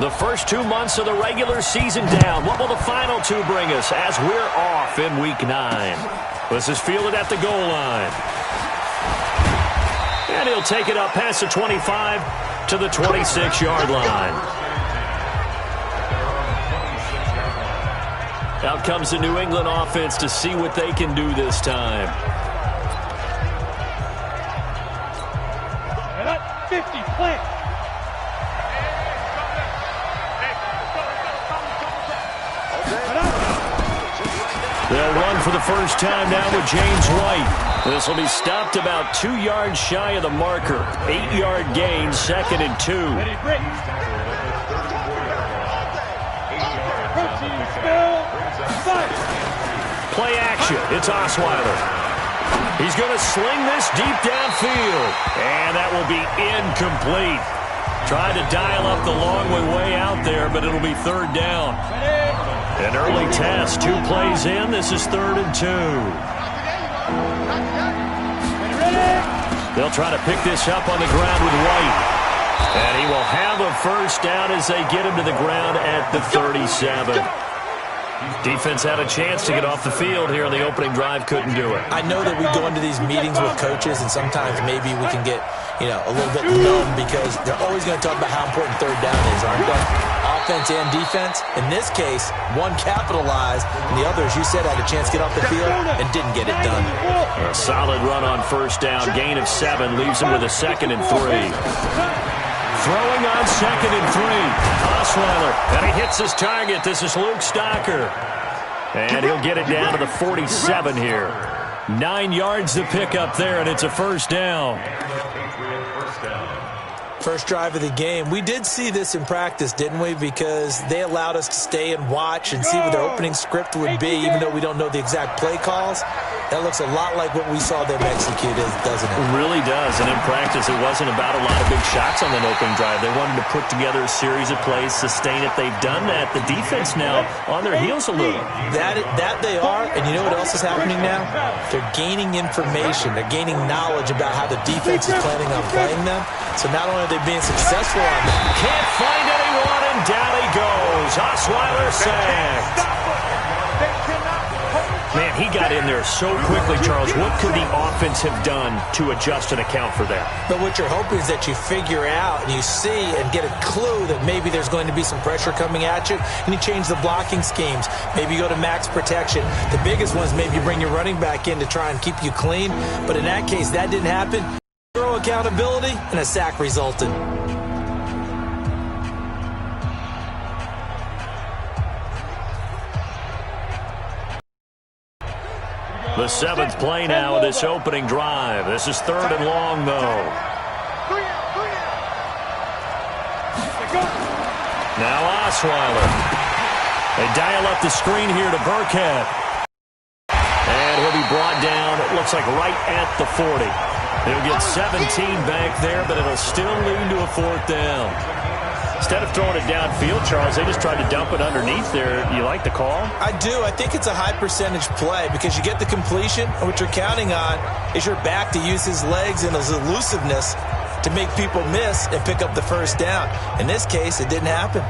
The first 2 months of the regular season down. What will the final two bring us as we're off in Week 9? This is fielded at the goal line. And he'll take it up past the 25 to the 26-yard line. Out comes the New England offense to see what they can do this time. 50, plant. They'll run for the first time now with James White. This will be stopped about 2 yards shy of the marker. 8-yard gain, 2nd and 2. Play action. It's Osweiler. He's going to sling this deep downfield. And that will be incomplete. Tried to dial up the long way out there, but it'll be 3rd down. An early test, 2 plays in. This is 3rd and 2. They'll try to pick this up on the ground with White. And he will have a first down as they get him to the ground at the 37. Defense had a chance to get off the field here on the opening drive, couldn't do it. I know that we go into these meetings with coaches, and sometimes maybe we can get, a little bit numb because they're always going to talk about how important 3rd down is, aren't they? Offense and defense. In this case, one capitalized, and the other, as you said, had a chance to get off the field and didn't get it done. A solid run on first down, gain of 7, leaves him with a 2nd and 3. Throwing on 2nd and 3. Osweiler, and he hits his target. This is Luke Stocker. And he'll get it down to the 47 here. 9 yards to pick up there, and it's a first down. First drive of the game. We did see this in practice, didn't we? Because they allowed us to stay and watch and see what their opening script would be, even though we don't know the exact play calls. That looks a lot like what we saw them execute, doesn't it? It really does. And in practice, it wasn't about a lot of big shots on that opening drive. They wanted to put together a series of plays, sustain it. They've done that. The defense now on their heels a little. That they are, and you know what else is happening now? They're gaining information. They're gaining knowledge about how the defense is planning on playing them. So not only are they being successful on that. Can't find anyone, and down he goes. Osweiler sacked. Man, he got in there so quickly, Charles. What could the offense have done to adjust and account for that? But what you're hoping is that you figure out and you see and get a clue that maybe there's going to be some pressure coming at you, and you change the blocking schemes. Maybe you go to max protection. The biggest one is maybe you bring your running back in to try and keep you clean. But in that case, that didn't happen. Zero accountability, and a sack resulted. The 7th play now of this opening drive. This is 3rd and long, though. Now Osweiler. They dial up the screen here to Burkhead. And he'll be brought down, it looks like right at the 40. He'll get 17 back there, but it'll still lead to a 4th down. Instead of throwing it downfield, Charles, they just tried to dump it underneath there. You like the call? I do. I think it's a high percentage play because you get the completion, and what you're counting on is your back to use his legs and his elusiveness to make people miss and pick up the first down. In this case, it didn't happen.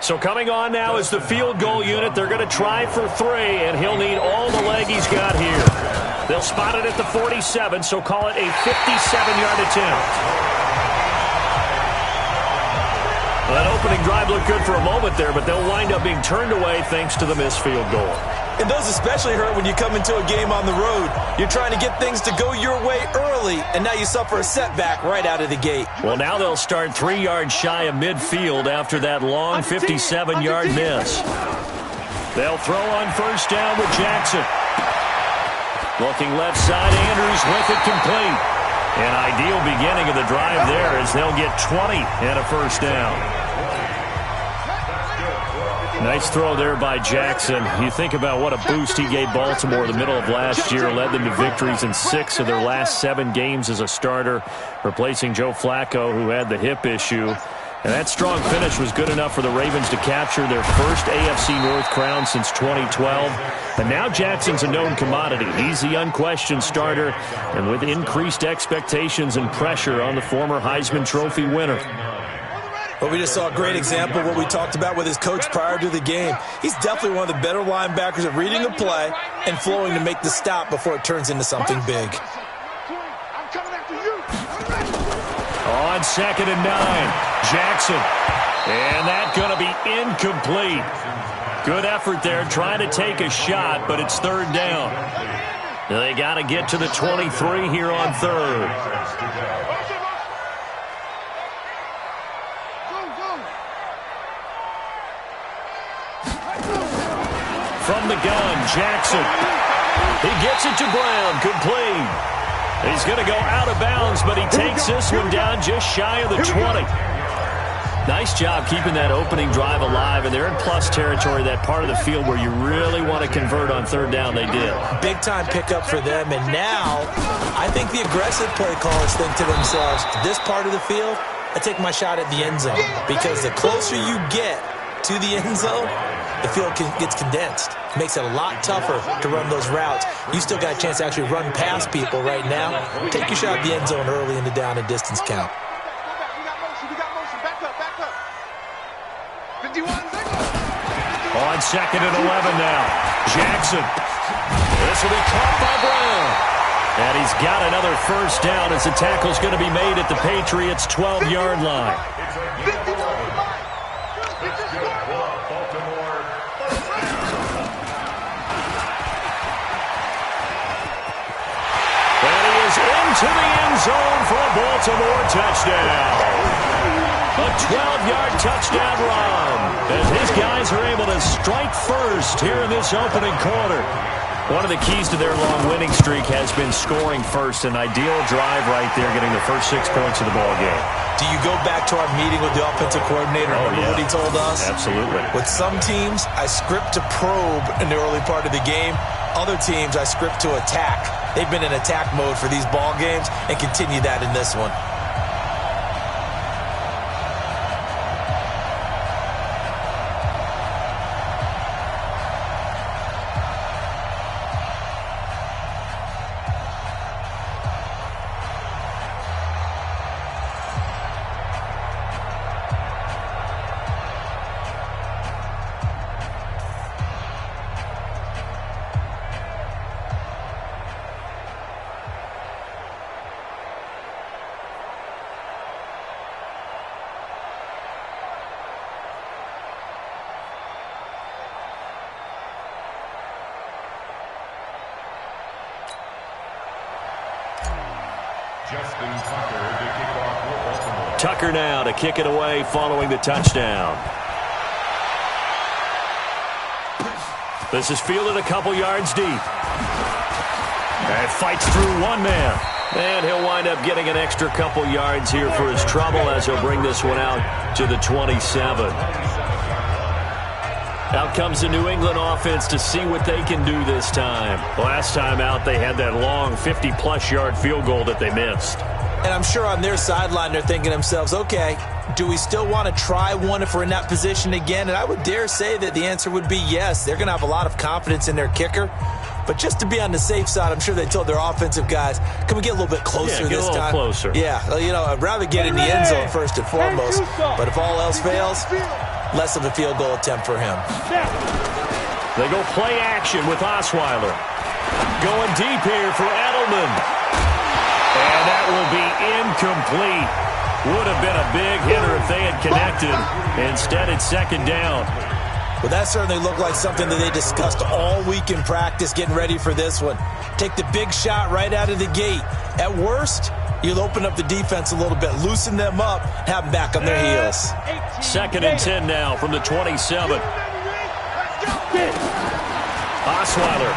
So coming on now is the field goal unit. They're going to try for 3, and he'll need all the leg he's got here. They'll spot it at the 47, so call it a 57-yard attempt. Well, that opening drive looked good for a moment there, but they'll wind up being turned away thanks to the missed field goal. And those especially hurt when you come into a game on the road. You're trying to get things to go your way early, and now you suffer a setback right out of the gate. Well, now they'll start 3 yards shy of midfield after that long 57-yard miss. They'll throw on first down with Jackson. Looking left side, Andrews with it complete. An ideal beginning of the drive there as they'll get 20 and a first down. Nice throw there by Jackson. You think about what a boost he gave Baltimore in the middle of last year, led them to victories in 6 of their last 7 games as a starter, replacing Joe Flacco, who had the hip issue. And that strong finish was good enough for the Ravens to capture their first AFC North crown since 2012. And now Jackson's a known commodity. He's the unquestioned starter, and with increased expectations and pressure on the former Heisman Trophy winner. Well, we just saw a great example of what we talked about with his coach prior to the game. He's definitely one of the better linebackers at reading a play and flowing to make the stop before it turns into something big. On 2nd and 9, Jackson. And that's going to be incomplete. Good effort there, trying to take a shot, but it's 3rd down. They got to get to the 23 here on 3rd. From the gun, Jackson. He gets it to Brown, complete. He's going to go out of bounds, but he takes this one down just shy of the 20. Nice job keeping that opening drive alive, and they're in plus territory, that part of the field where you really want to convert on 3rd down. They did. Big-time pickup for them, and now I think the aggressive play callers think to themselves, this part of the field, I take my shot at the end zone, because the closer you get to the end zone, the field gets condensed. It makes it a lot tougher to run those routes. You still got a chance to actually run past people right now. Take your shot at the end zone early in the down and distance count. On 2nd and 11 now. Jackson. This will be caught by Brown. And he's got another 1st down as the tackle's going to be made at the Patriots' 12-yard line. Into the end zone for a Baltimore touchdown. A 12-yard touchdown run as his guys are able to strike first here in this opening quarter. One of the keys to their long winning streak has been scoring first. An ideal drive right there, getting the first 6 points of the ball game. Do you go back to our meeting with the offensive coordinator? Remember what he told us? Absolutely. With some teams, I script to probe in the early part of the game. Other teams, I script to attack. They've been in attack mode for these ball games and continue that in this one. Tucker now to kick it away following the touchdown. This is fielded a couple yards deep. And fights through one man. And he'll wind up getting an extra couple yards here for his trouble as he'll bring this one out to the 27. Out comes the New England offense to see what they can do this time. Last time out, they had that long 50-plus yard field goal that they missed. And I'm sure on their sideline, they're thinking to themselves, okay, do we still want to try one if we're in that position again? And I would dare say that the answer would be yes. They're going to have a lot of confidence in their kicker. But just to be on the safe side, I'm sure they told their offensive guys, can we get a little bit closer this time? Get a little closer. Yeah, you know, I'd rather get in the end zone first and foremost. But if all else fails, less of a field goal attempt for him. They go play action with Osweiler. Going deep here for Edelman. And that will be incomplete. Would have been a big hitter if they had connected. Instead, it's 2nd down. Well, that certainly looked like something that they discussed all week in practice, getting ready for this one. Take the big shot right out of the gate. At worst, you'll open up the defense a little bit, loosen them up, have them back on their heels. 2nd and 10 now from the 27. Osweiler.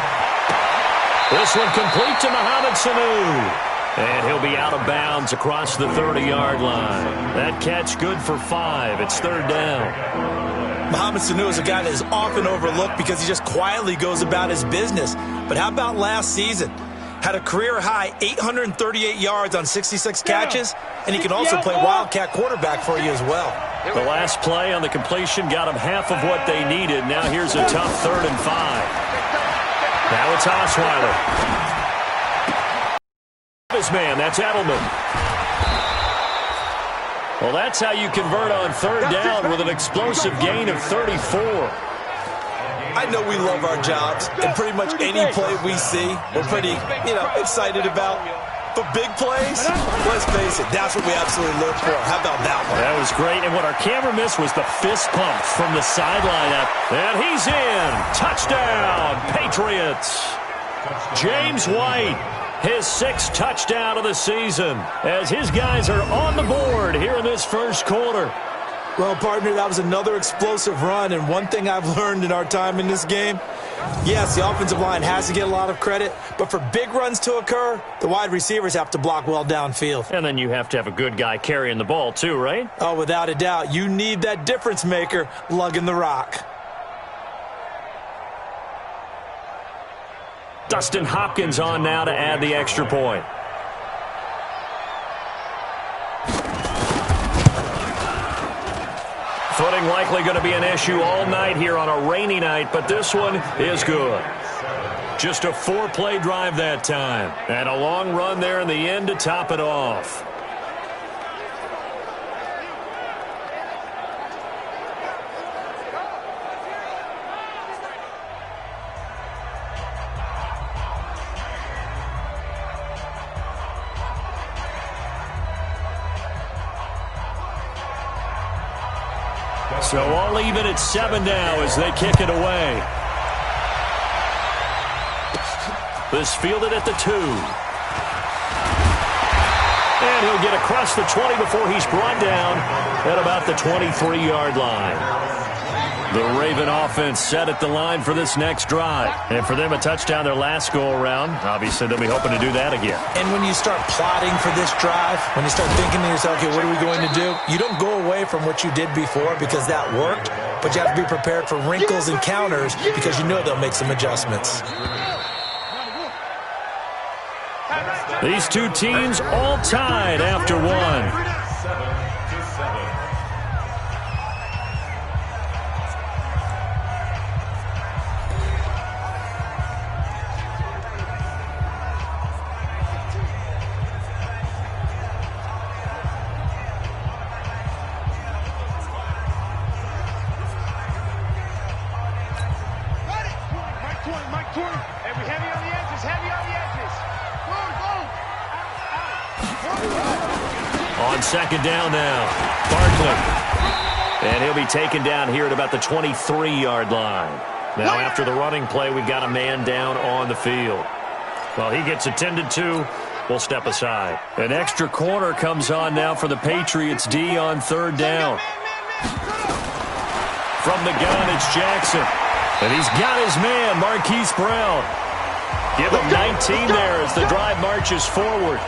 This one complete to Mohamed Sanu. And he'll be out of bounds across the 30-yard line. That catch good for 5. It's 3rd down. Mohamed Sanu is a guy that is often overlooked because he just quietly goes about his business. But how about last season? Had a career-high 838 yards on 66 catches, and he can also play wildcat quarterback for you as well. The last play on the completion got him half of what they needed. Now here's a tough 3rd and 5. Now it's Osweiler. His man, that's Edelman. Well, that's how you convert on 3rd down with an explosive gain of 34. I know we love our jobs, and pretty much any play we see, we're pretty, excited about. But big plays, let's face it, that's what we absolutely live for. How about that one? That was great, and what our camera missed was the fist pump from the sideline. And he's in. Touchdown, Patriots. James White, his 6th touchdown of the season, as his guys are on the board here in this first quarter. Well, partner, that was another explosive run, and one thing I've learned in our time in this game, yes, the offensive line has to get a lot of credit, but for big runs to occur, the wide receivers have to block well downfield. And then you have to have a good guy carrying the ball too, right? Oh, without a doubt. You need that difference maker lugging the rock. Dustin Hopkins on now to add the extra point. Footing likely going to be an issue all night here on a rainy night, but this one is good. Just a 4-play drive that time. And a long run there in the end to top it off. So all even at 7 now as they kick it away. This fielded at the 2. And he'll get across the 20 before he's brought down at about the 23-yard line. The Raven offense set at the line for this next drive. And for them, a touchdown their last go-around. Obviously, they'll be hoping to do that again. And when you start plotting for this drive, when you start thinking to yourself, okay, what are we going to do? You don't go away from what you did before because that worked, but you have to be prepared for wrinkles and counters because you know they'll make some adjustments. These two teams all tied after one. On 2nd down now, Barkley. And he'll be taken down here at about the 23-yard line. Now after the running play, we've got a man down on the field. Well, he gets attended to. We'll step aside. An extra corner comes on now for the Patriots D on 3rd down. From the gun, it's Jackson. And he's got his man, Marquise Brown. Give him 19 there as the drive marches forward.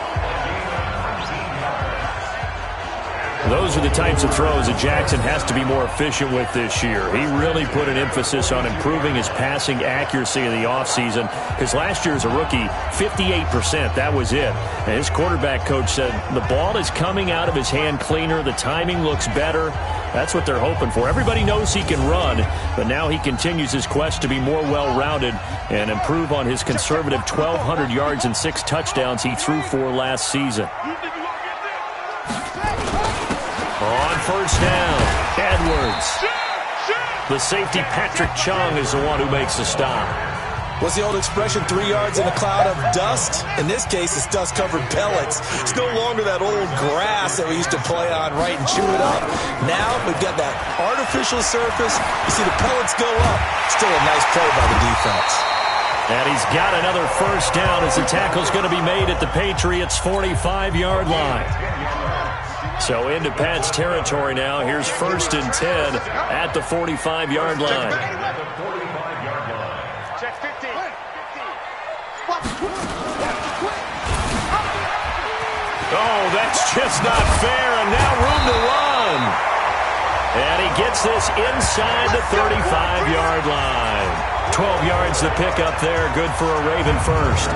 Those are the types of throws that Jackson has to be more efficient with this year. He really put an emphasis on improving his passing accuracy in the offseason. Because last year as a rookie, 58%, that was it. And his quarterback coach said the ball is coming out of his hand cleaner. The timing looks better. That's what they're hoping for. Everybody knows he can run, but now he continues his quest to be more well-rounded and improve on his conservative 1,200 yards and 6 touchdowns he threw for last season. On 1st down, Edwards. The safety, Patrick Chung, is the one who makes the stop. What's the old expression, 3 yards in a cloud of dust? In this case, it's dust-covered pellets. It's no longer that old grass that we used to play on, right, and chew it up. Now we've got that artificial surface. You see the pellets go up. Still a nice play by the defense. And he's got another 1st down as the tackle's going to be made at the Patriots' 45-yard line. So into Pat's territory now. Here's 1st and 10 at the 45-yard line. Check 15. Oh, that's just not fair, and now room to run. And he gets this inside the 35-yard line. 12 yards to pick up there. Good for a Raven first.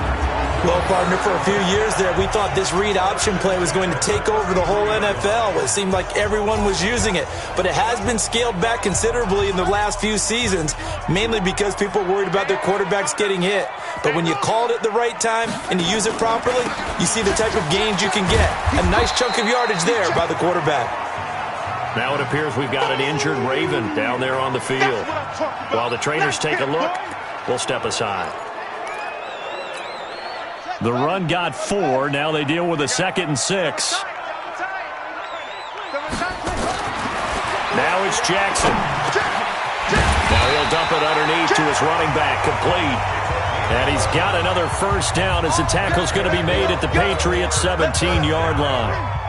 Well, partner, for a few years there, we thought this read option play was going to take over the whole NFL. It seemed like everyone was using it. But it has been scaled back considerably in the last few seasons, mainly because people are worried about their quarterbacks getting hit. But when you call it at the right time and you use it properly, you see the type of gains you can get. A nice chunk of yardage there by the quarterback. Now it appears we've got an injured Raven down there on the field. While the trainers take a look, we'll step aside. The run got 4. Now they deal with a 2nd and 6. Now it's Jackson. Now he'll dump it underneath to his running back, complete. And he's got another first down as the tackle's going to be made at the Patriots' 17-yard line.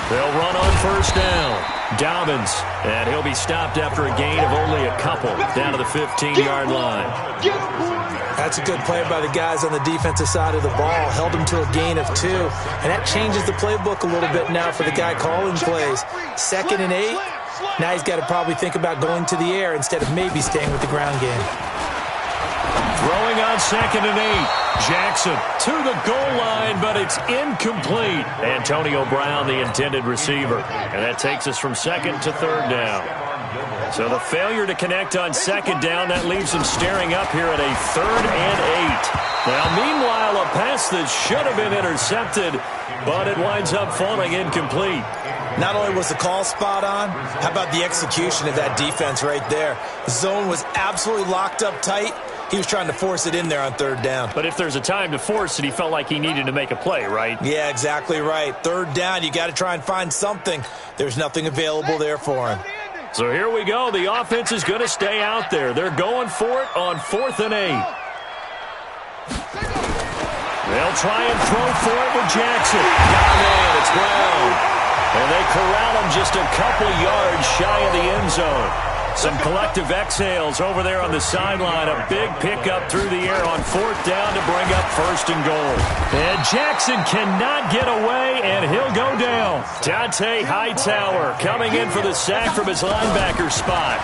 They'll run on first down. Dobbins, and he'll be stopped after a gain of only a couple down to the 15-yard line. That's a good play by the guys on the defensive side of the ball. Held him to a gain of 2, and that changes the playbook a little bit now for the guy calling plays. 2nd and 8. Now he's got to probably think about going to the air instead of maybe staying with the ground game. Throwing on 2nd and 8. Jackson to the goal line, but it's incomplete. Antonio Brown, the intended receiver. And that takes us from 2nd to 3rd down. So the failure to connect on 2nd down, that leaves them staring up here at a 3rd and 8. Now, meanwhile, a pass that should have been intercepted, but it winds up falling incomplete. Not only was the call spot on, how about the execution of that defense right there? The zone was absolutely locked up tight. He was trying to force it in there on 3rd down. But if there's a time to force it, he felt like he needed to make a play, right? Yeah, exactly right. 3rd down, you got to try and find something. There's nothing available there for him. So here we go. The offense is going to stay out there. They're going for it on 4th and 8. They'll try and throw for it with Jackson. Got him in. It's Brown. And they corral him just a couple yards shy of the end zone. Some collective exhales over there on the sideline. A big pickup through the air on 4th down to bring up 1st and goal. And Jackson cannot get away, and he'll go down. Dante Hightower coming in for the sack from his linebacker spot.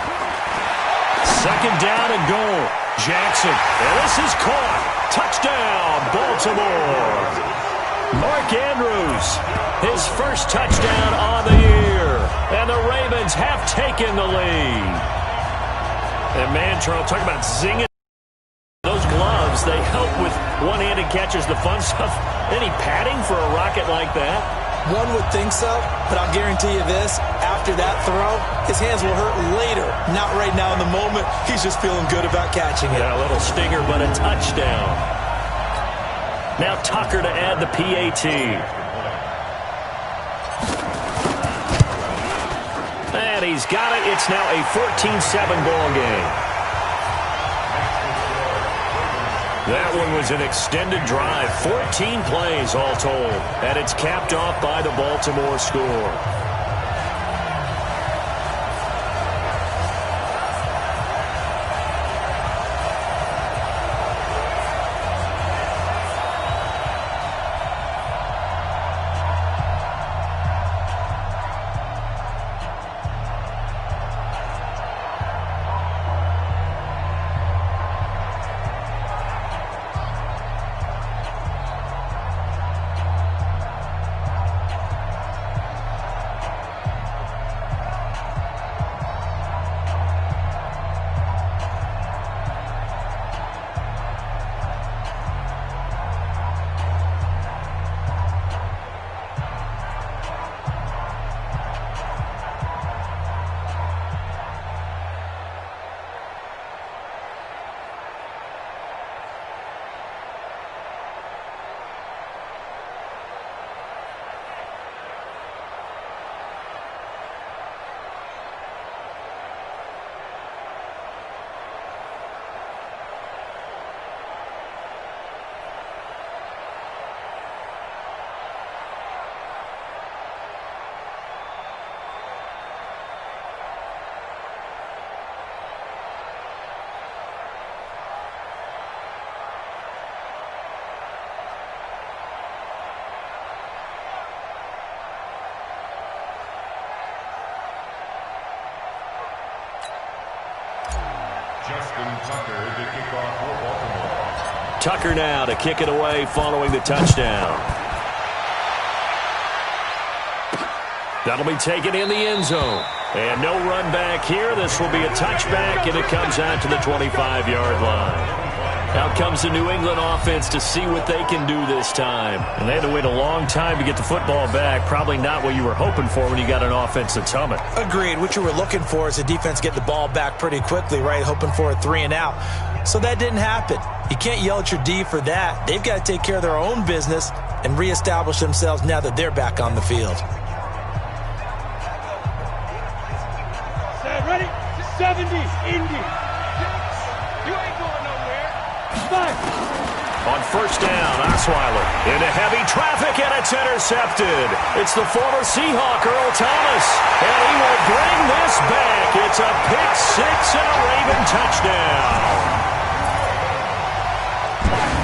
2nd down and goal. Jackson, and this is caught. Touchdown, Baltimore. Mark Andrews, his first touchdown on the year. And the Ravens have taken the lead. And man, Charles, talk about zinging. Those gloves, they help with one-handed catches, the fun stuff. Any padding for a rocket like that? One would think so, but I'll guarantee you this. After that throw, his hands will hurt later. Not right now in the moment. He's just feeling good about catching it. Yeah, a little stinger, but a touchdown. Now Tucker to add the PAT. And he's got it. It's now a 14-7 ball game. That one was an extended drive. 14 plays all told. And it's capped off by the Baltimore score. Tucker now to kick it away following the touchdown. That'll be taken in the end zone. And no run back here. This will be a touchback, and it comes out to the 25-yard line. Out comes the New England offense to see what they can do this time. And they had to wait a long time to get the football back. Probably not what you were hoping for when you got an offense that's humming. Agreed. What you were looking for is the defense get the ball back pretty quickly, right? Hoping for a 3-and-out. So that didn't happen. You can't yell at your D for that. They've got to take care of their own business and reestablish themselves now that they're back on the field. Ready? 70, Indy. You ain't going nowhere. 5. On first down, Osweiler into heavy traffic, and it's intercepted. It's the former Seahawk, Earl Thomas, and he will bring this back. It's a pick six and a Raven touchdown.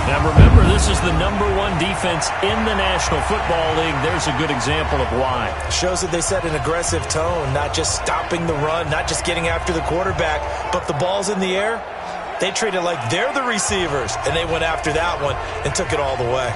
Now remember, this is the #1 defense in the National Football League. There's a good example of why. Shows that they set an aggressive tone, not just stopping the run, not just getting after the quarterback, but the ball's in the air. They treat it like they're the receivers, and they went after that one and took it all the way.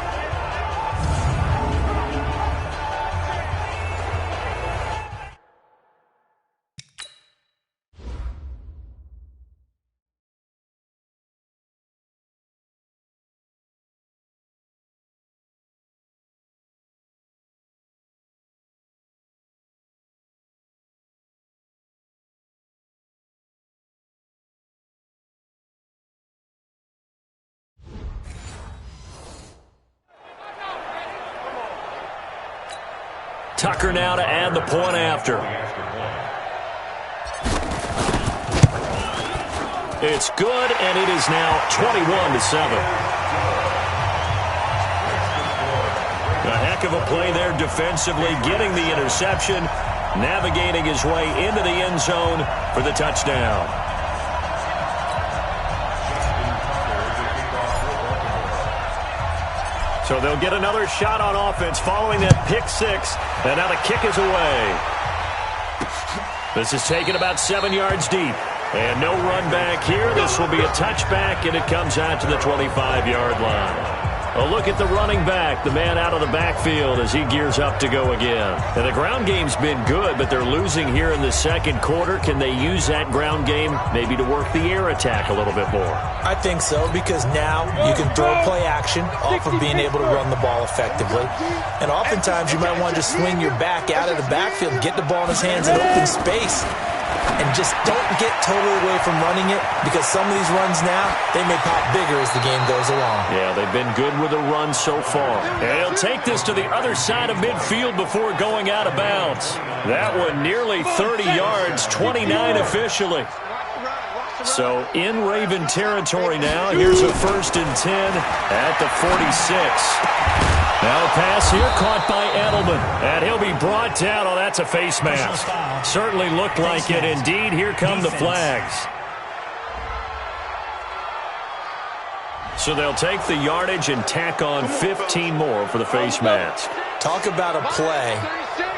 Tucker now to add the point after. It's good, and it is now 21-7. A heck of a play there defensively, getting the interception, navigating his way into the end zone for the touchdown. So they'll get another shot on offense following that pick six, and now the kick is away. This is taken about 7 yards deep, and no run back here. This will be a touchback, and it comes out to the 25-yard line. A look at the running back, the man out of the backfield as he gears up to go again. And the ground game's been good, but they're losing here in the second quarter. Can they use that ground game maybe to work the air attack a little bit more? I think so, because now you can throw play action off of being able to run the ball effectively. And oftentimes you might want to just swing your back out of the backfield, get the ball in his hands in open space, and just don't get totally away from running it, because some of these runs now, they may pop bigger as the game goes along. Yeah, they've been good with the run so far. And he'll take this to the other side of midfield before going out of bounds. That one nearly 30 yards, 29 officially. So in Raven territory now. Here's a 1st and 10 at the 46. Now a pass here caught by Edelman. And he'll be brought down. Oh, that's a face mask. Certainly looked like it. Indeed, here come the flags. So they'll take the yardage and tack on 15 more for the face mask. Talk about a play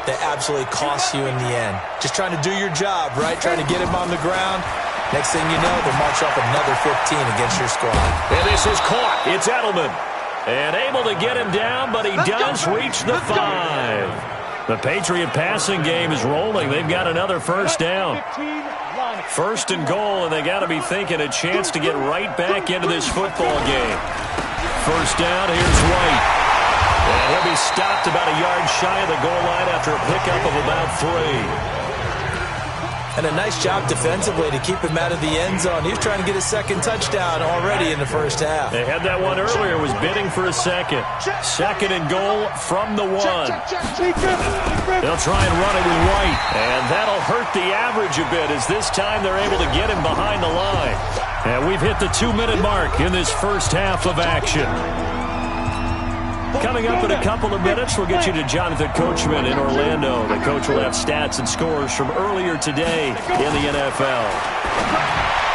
that absolutely costs you in the end. Just trying to do your job, right? Trying to get him on the ground. Next thing you know, they'll march off another 15 against your squad. And this is caught. It's Edelman. And able to get him down, but he does reach the 5. The Patriot passing game is rolling. They've got another first down. 1st and goal, and they got to be thinking a chance to get right back into this football game. First down, here's White. And he'll be stopped about a yard shy of the goal line after a pickup of about 3. And a nice job defensively to keep him out of the end zone. He was trying to get his second touchdown already in the first half. They had that one earlier, was bidding for a second. 2nd and goal from the 1. They'll try and run it with White. And that'll hurt the average a bit, as this time they're able to get him behind the line. And we've hit the 2-minute mark in this first half of action. Coming up in a couple of minutes, we'll get you to Jonathan Coachman in Orlando. The coach will have stats and scores from earlier today in the NFL.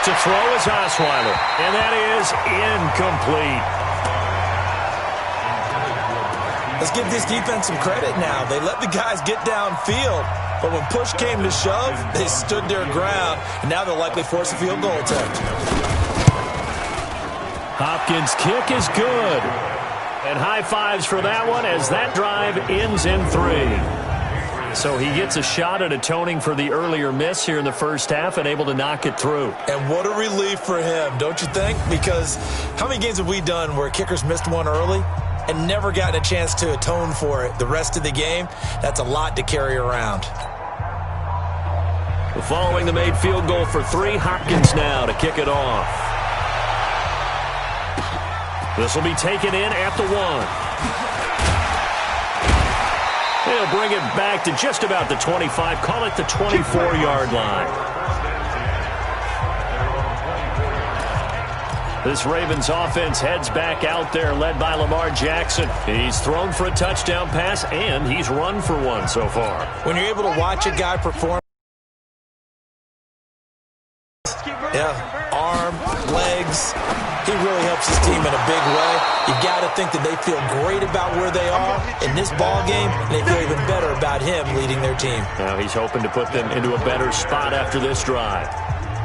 To throw is Osweiler, and that is incomplete. Let's give this defense some credit now. They let the guys get downfield. But when push came to shove, they stood their ground, and now they'll likely force a field goal attempt. Hopkins' kick is good. And high fives for that one as that drive ends in 3. So he gets a shot at atoning for the earlier miss here in the first half and able to knock it through. And what a relief for him, don't you think? Because how many games have we done where kickers missed one early and never gotten a chance to atone for it the rest of the game? That's a lot to carry around. Following the made field goal for 3, Hopkins now to kick it off. This will be taken in at the 1. He'll bring it back to just about the 25, call it the 24-yard line. This Ravens offense heads back out there, led by Lamar Jackson. He's thrown for a touchdown pass, and he's run for one so far. When you're able to watch a guy perform, arm, legs, he really helps his team in a big way. You got to think that they feel great about where they are in this ball game, and they feel even better about him leading their team. Now he's hoping to put them into a better spot after this drive.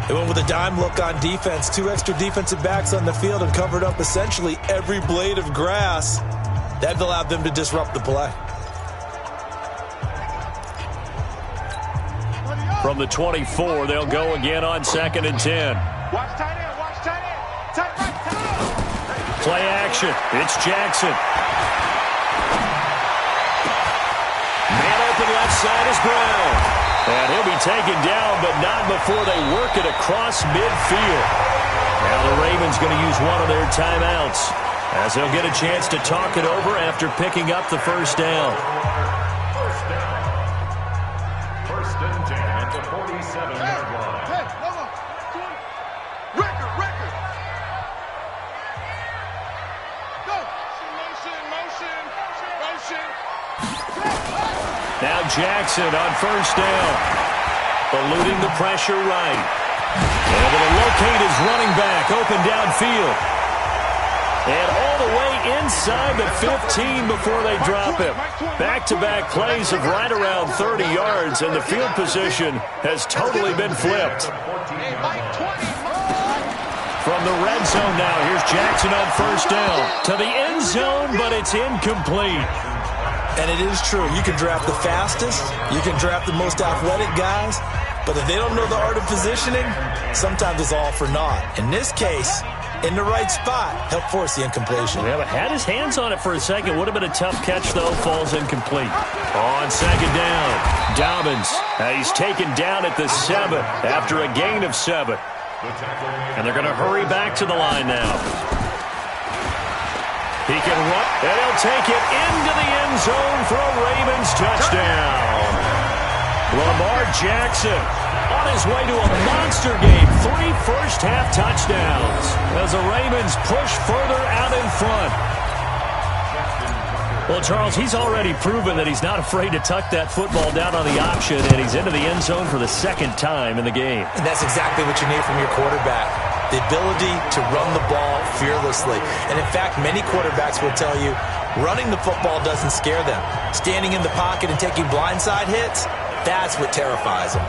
They went with a dime look on defense, 2 extra defensive backs on the field and covered up essentially every blade of grass. That allowed them to disrupt the play. From the 24, they'll go again on 2nd and 10. Watch tight end, watch tight end. Tight right, tight end. Play action. It's Jackson. Man open left side is Brown. And he'll be taken down, but not before they work it across midfield. Now the Ravens going to use one of their timeouts as they'll get a chance to talk it over after picking up the first down. First and 10 at the 47-yard line. Hey, hold on. Record. Go. Motion. Now Jackson on first down. Eluding the pressure right. And able to locate his running back open downfield. And all the way inside the 15 before they drop him. Back-to-back plays of right around 30 yards, and the field position has totally been flipped. From the red zone now, here's Jackson on first down. To the end zone, but it's incomplete. And it is true. You can draft the fastest. You can draft the most athletic guys. But if they don't know the art of positioning, sometimes it's all for naught. In this case, in the right spot, help force the incompletion. Yeah, but had his hands on it for a second. Would have been a tough catch, though. Falls incomplete. On second down, Dobbins. He's taken down at the 7 after a gain of 7. And they're going to hurry back to the line now. He can run, and he'll take it into the end zone for a Ravens touchdown. Lamar Jackson on his way to a monster game. 3 first-half touchdowns as the Ravens push further out in front. Well, Charles, he's already proven that he's not afraid to tuck that football down on the option, and he's into the end zone for the 2nd time in the game. And that's exactly what you need from your quarterback. The ability to run the ball fearlessly. And in fact, many quarterbacks will tell you running the football doesn't scare them. Standing in the pocket and taking blindside hits, that's what terrifies them.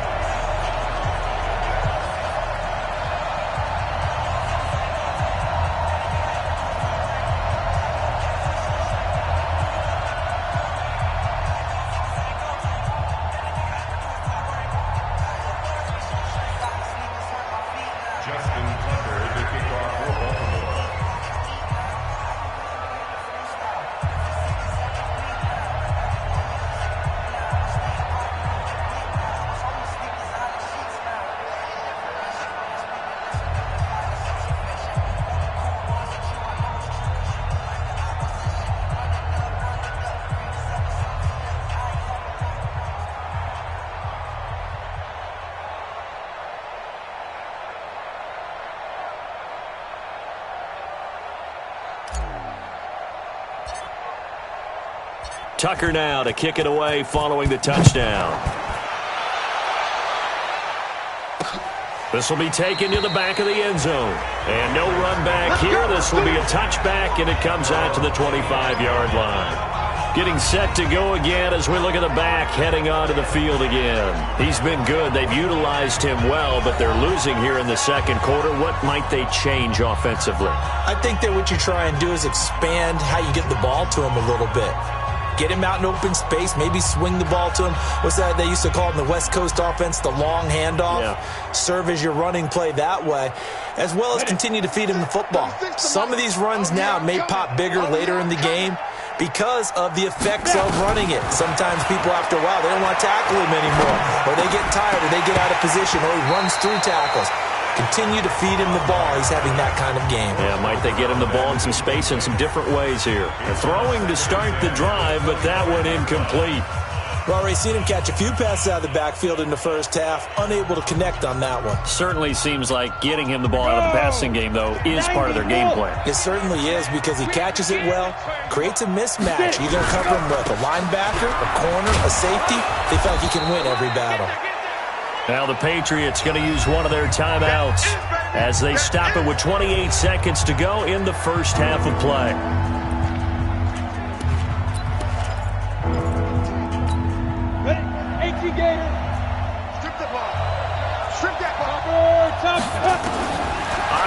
Tucker now to kick it away following the touchdown. This will be taken to the back of the end zone. And no run back here. This will be a touchback, and it comes out to the 25-yard line. Getting set to go again as we look at the back heading onto the field again. He's been good. They've utilized him well, but they're losing here in the second quarter. What might they change offensively? I think that what you try and do is expand how you get the ball to him a little bit. Get him out in open space, maybe swing the ball to him. What's that they used to call it in the West Coast offense, the long handoff? Yeah. Serve as your running play that way, as well as continue to feed him the football. Some of these runs now may pop bigger later in the game because of the effects of running it. Sometimes people, after a while, they don't want to tackle him anymore, or they get tired, or they get out of position, or he runs through tackles. Continue to feed him the ball. He's having that kind of game. Yeah, might they get him the ball in some space in some different ways here. Throwing to start the drive, but that one incomplete. We've already seen him catch a few passes out of the backfield in the first half, unable to connect on that one. Certainly seems like getting him the ball out of the passing game, though, is part of their game plan. It certainly is, because he catches it well, creates a mismatch. You're going to cover him with a linebacker, a corner, a safety. They feel like he can win every battle. Now the Patriots going to use one of their timeouts as they stop it with 28 seconds to go in the first half of play.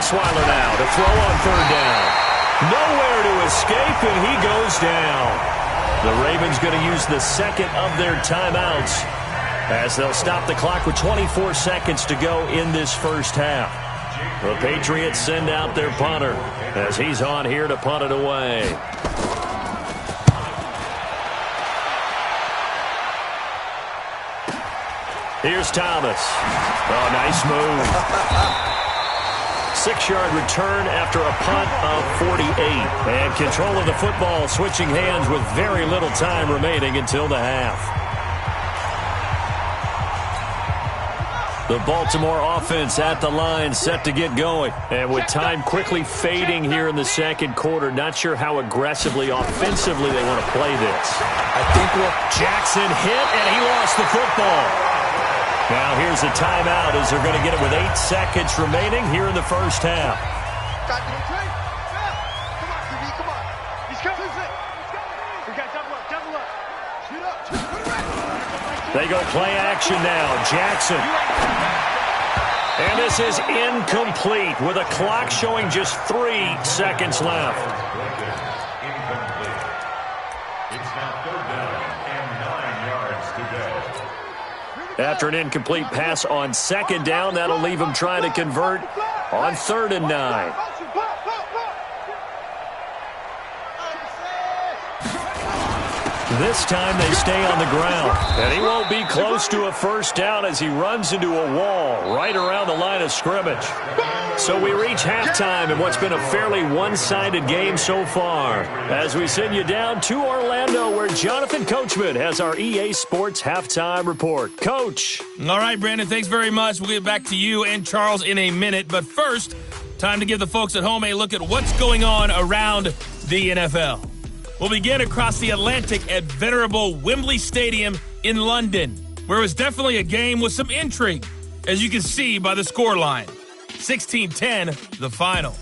Osweiler now to throw on third down. Nowhere to escape, and he goes down. The Ravens going to use the second of their timeouts as they'll stop the clock with 24 seconds to go in this first half. The Patriots send out their punter as he's on here to punt it away. Here's Thomas. Oh, nice move. 6-yard return after a punt of 48. And control of the football switching hands with very little time remaining until the half. The Baltimore offense at the line, set to get going. And with time quickly fading here in the second quarter, not sure how aggressively, offensively they want to play this. I think Jackson hit, and he lost the football. Now here's a timeout as they're going to get it with 8 seconds remaining here in the first half. Come on. He's coming. We got double up. Shoot up. They go play action now. Jackson. And this is incomplete with a clock showing just 3 seconds left. Incomplete. It's now third down and 9 yards to go. After an incomplete pass on second down, that'll leave him trying to convert on 3rd and 9. This time they stay on the ground, and he won't be close to a first down as he runs into a wall right around the line of scrimmage. So we reach halftime in what's been a fairly one-sided game so far as we send you down to Orlando where Jonathan Coachman has our EA Sports Halftime Report. Coach. All right, Brandon, thanks very much. We'll get back to you and Charles in a minute. But first, time to give the folks at home a look at what's going on around the NFL. We'll begin across the Atlantic at venerable Wembley Stadium in London, where it was definitely a game with some intrigue, as you can see by the scoreline. 16-10, the final.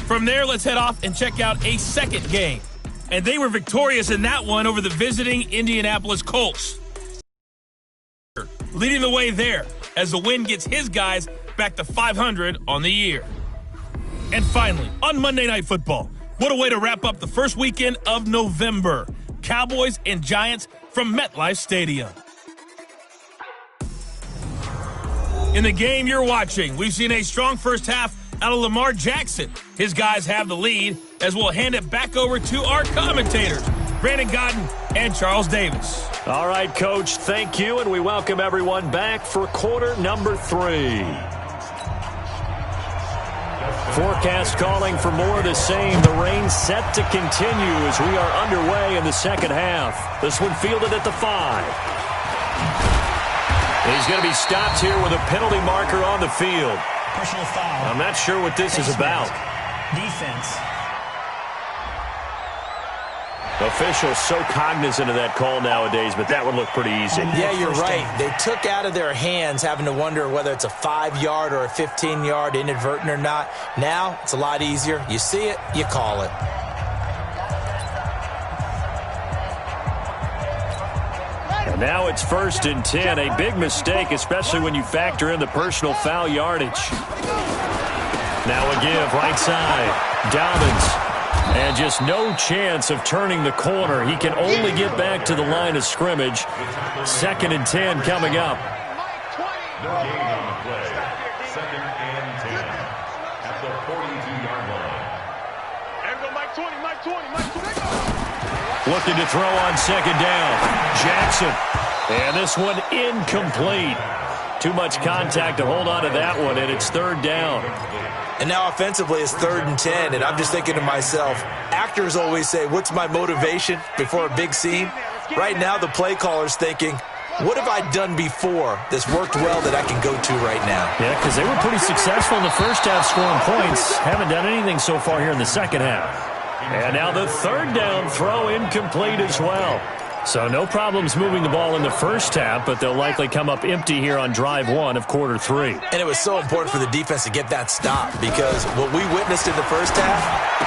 From there, let's head off and check out a second game. And they were victorious in that one over the visiting Indianapolis Colts. Leading the way there as the win gets his guys back to 500 on the year. And finally, on Monday Night Football, what a way to wrap up the first weekend of November. Cowboys and Giants from MetLife Stadium. In the game you're watching, we've seen a strong first half out of Lamar Jackson. His guys have the lead as we'll hand it back over to our commentators, Brandon Godden and Charles Davis. All right, Coach, thank you, and we welcome everyone back for quarter number 3. Forecast calling for more of the same. The rain set to continue as we are underway in the second half. This one fielded at the 5. He's going to be stopped here with a penalty marker on the field. Personal foul. I'm not sure what this is about. Defense. Officials so cognizant of that call nowadays, but that would look pretty easy. Yeah, you're right. They took out of their hands having to wonder whether it's a 5-yard or a 15-yard inadvertent or not. Now, it's a lot easier. You see it, you call it. And now it's 1st and 10. A big mistake, especially when you factor in the personal foul yardage. Now a give, right side. Dobbins. And just no chance of turning the corner. He can only get back to the line of scrimmage. 2nd and 10 coming up. No gain on the play. 2nd and 10 at the 42-yard line. There we go, Mike 20, Mike 20, Mike 20. Looking to throw on 2nd down. Jackson. And this one incomplete. Too much contact to hold on to that one, and it's 3rd down. And now offensively it's 3rd and 10, and I'm just thinking to myself, actors always say, what's my motivation before a big scene? Right now the play caller's thinking, what have I done before that's worked well that I can go to right now? Yeah, because they were pretty successful in the first half scoring points. Haven't done anything so far here in the second half. And now the 3rd down throw incomplete as well. So no problems moving the ball in the first half, but they'll likely come up empty here on drive 1 of quarter 3. And it was so important for the defense to get that stop because what we witnessed in the first half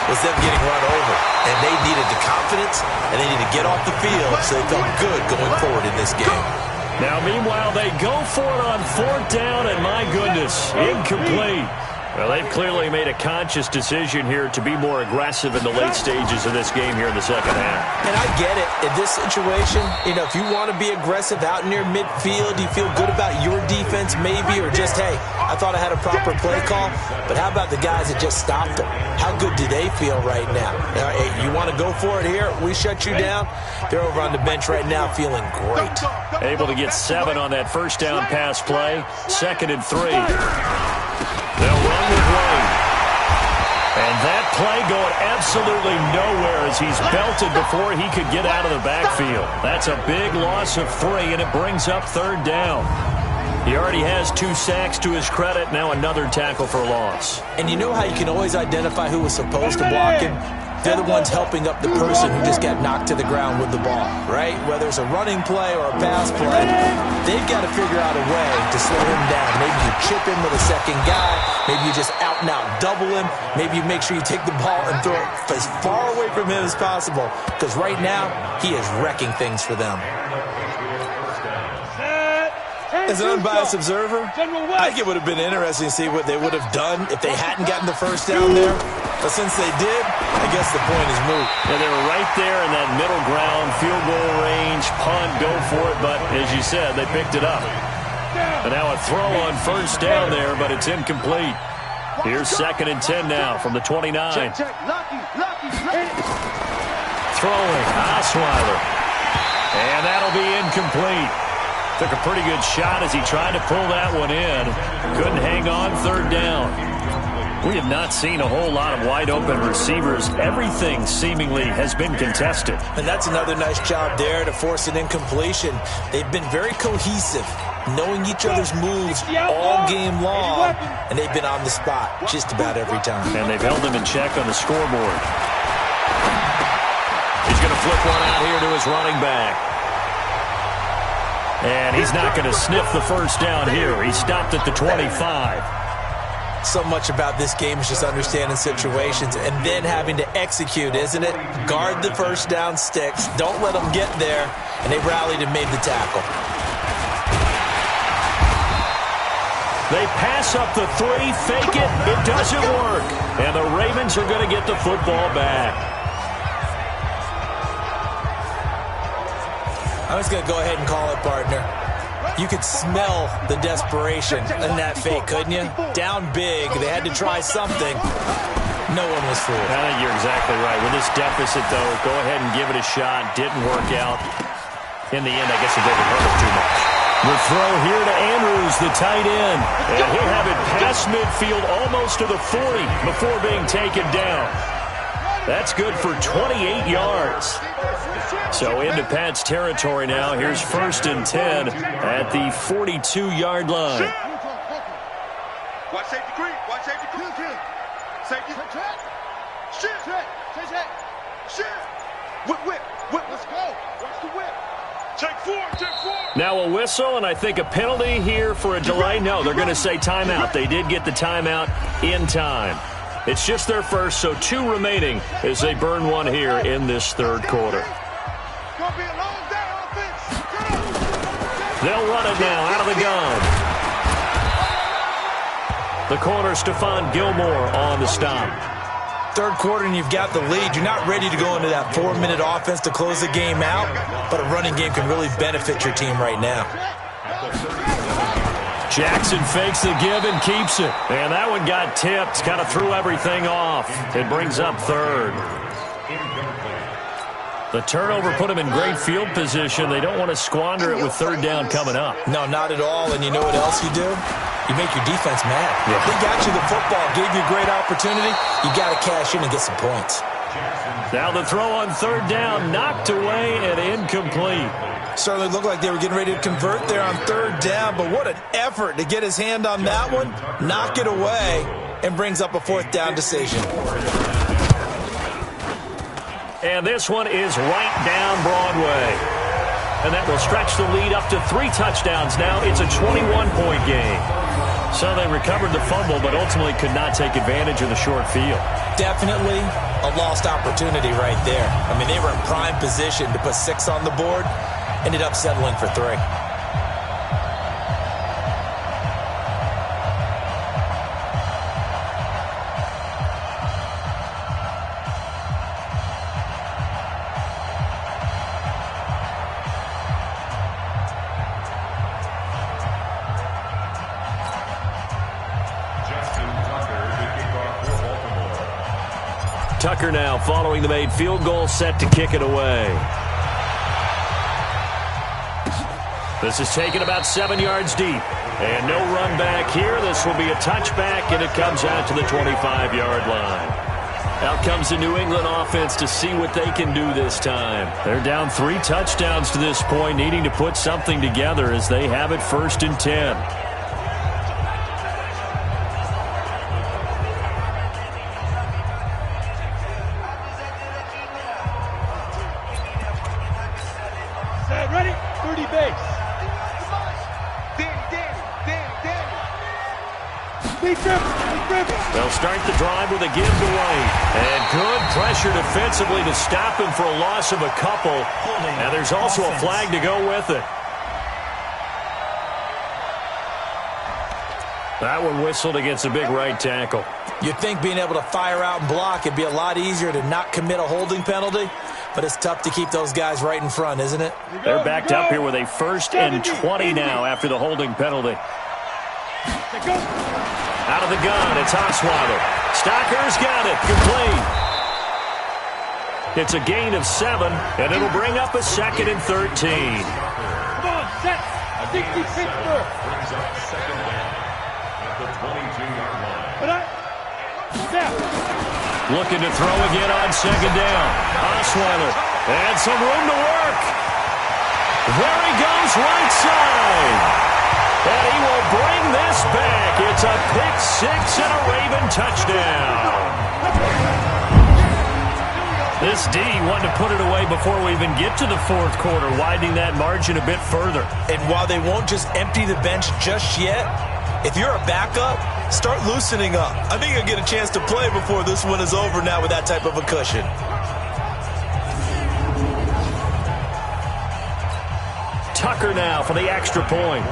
was them getting run over. And they needed the confidence, and they needed to get off the field so they felt good going forward in this game. Now, meanwhile, they go for it on 4th down, and my goodness, incomplete. Well, they've clearly made a conscious decision here to be more aggressive in the late stages of this game here in the second half. And I get it. In this situation, if you want to be aggressive out near midfield, you feel good about your defense maybe, or just, hey, I thought I had a proper play call, but how about the guys that just stopped them? How good do they feel right now? Hey, you want to go for it here? We shut you down? They're over on the bench right now feeling great. Able to get 7 on that first down pass play. 2nd and 3. They'll run with Wayne. And that play going absolutely nowhere as he's belted before he could get out of the backfield. That's a big loss of 3, and it brings up 3rd down. He already has 2 sacks to his credit. Now another tackle for loss. And you know how you can always identify who was supposed to block him? They're the ones helping up the person who just got knocked to the ground with the ball, right? Whether it's a running play or a pass play, they've got to figure out a way to slow him down. Maybe you chip him with a second guy. Maybe you just out and out double him. Maybe you make sure you take the ball and throw it as far away from him as possible. Because right now, he is wrecking things for them. As an unbiased observer, I think it would have been interesting to see what they would have done if they hadn't gotten the first down there. But since they did, I guess the point is moot. Yeah, they were right there in that middle ground, field goal range, punt, go for it. But as you said, they picked it up. And now a throw on first down there, but it's incomplete. Here's 2nd and 10 now from the 29. Throwing, Osweiler. And that'll be incomplete. Took a pretty good shot as he tried to pull that one in. Couldn't hang on 3rd down. We have not seen a whole lot of wide-open receivers. Everything seemingly has been contested. And that's another nice job there to force an incompletion. They've been very cohesive, knowing each other's moves all game long, and they've been on the spot just about every time. And they've held them in check on the scoreboard. He's going to flip one out here to his running back. And he's not going to sniff the first down here. He stopped at the 25. So much about this game is just understanding situations and then having to execute, isn't it? Guard the first down sticks. Don't let them get there. And they rallied and made the tackle. They pass up the 3, fake it. It doesn't work. And the Ravens are going to get the football back. I'm just going to go ahead and call it, partner. You could smell the desperation in that fake, couldn't you? Down big. They had to try something. No one was fooled. I think you're exactly right. With this deficit, though, go ahead and give it a shot. Didn't work out. In the end, I guess it doesn't hurt us too much. The throw here to Andrews, the tight end. And he'll have it past midfield almost to the 40 before being taken down. That's good for 28 yards. So into Pat's territory now. Here's 1st and 10 at the 42-yard line. Watch safety creep. Watch safety creep. Safety. Shit. Whip. Let's go. Watch the whip. Take 4. Now a whistle, and I think a penalty here for a delay. No, they're going to say timeout. They did get the timeout in time. It's just their first, so 2 remaining as they burn one here in this 3rd quarter. Gonna be a long day, offense. They'll run it now out of the gun. The corner, Stephon Gilmore, on the stop. Third quarter and you've got the lead. You're not ready to go into that 4-minute offense to close the game out, but a running game can really benefit your team right now. Jackson fakes the give and keeps it. And that one got tipped. Kind of threw everything off. It brings up third. The turnover put them in great field position. They don't want to squander it with third down coming up. No, not at all. And you know what else you do? You make your defense mad. Yeah. They got you the football, gave you a great opportunity. You got to cash in and get some points. Now the throw on third down, knocked away and incomplete. Certainly looked like they were getting ready to convert there on third down, but what an effort to get his hand on that one, knock it away, and brings up a fourth down decision. And this one is right down Broadway. And that will stretch the lead up to 3 touchdowns now. It's a 21-point game. So they recovered the fumble, but ultimately could not take advantage of the short field. Definitely a lost opportunity right there. I mean, they were in prime position to put 6 on the board. Ended up settling for 3. Tucker now following the made field goal, set to kick it away. This is taken about 7 yards deep. And no run back here. This will be a touchback, and it comes out to the 25-yard line. Out comes the New England offense to see what they can do this time. They're down 3 touchdowns to this point, needing to put something together as they have it 1st and 10. Ready? 30 base. They'll start the drive with a give to White. And good pressure defensively to stop him for a loss of a couple. And there's also a flag to go with it. That one whistled against a big right tackle. You'd think being able to fire out and block it'd be a lot easier to not commit a holding penalty, but it's tough to keep those guys right in front, isn't it? They're backed up here with a 1st and 20 now after the holding penalty. Out of the gun, it's Osweiler. Stocker's got it, complete. It's a gain of 7, and it'll bring up a 2nd and 13. Come on, set. 60 Pittsburgh. Brings up 2nd down at the 22-yard line. Looking to throw again on 2nd down. Osweiler, and some room to work. There he goes, right side. And he will bring this back. It's a pick-6 and a Raven touchdown. This D wanted to put it away before we even get to the 4th quarter, widening that margin a bit further. And while they won't just empty the bench just yet, if you're a backup, start loosening up. I think you'll get a chance to play before this one is over now with that type of a cushion. Tucker now for the extra point.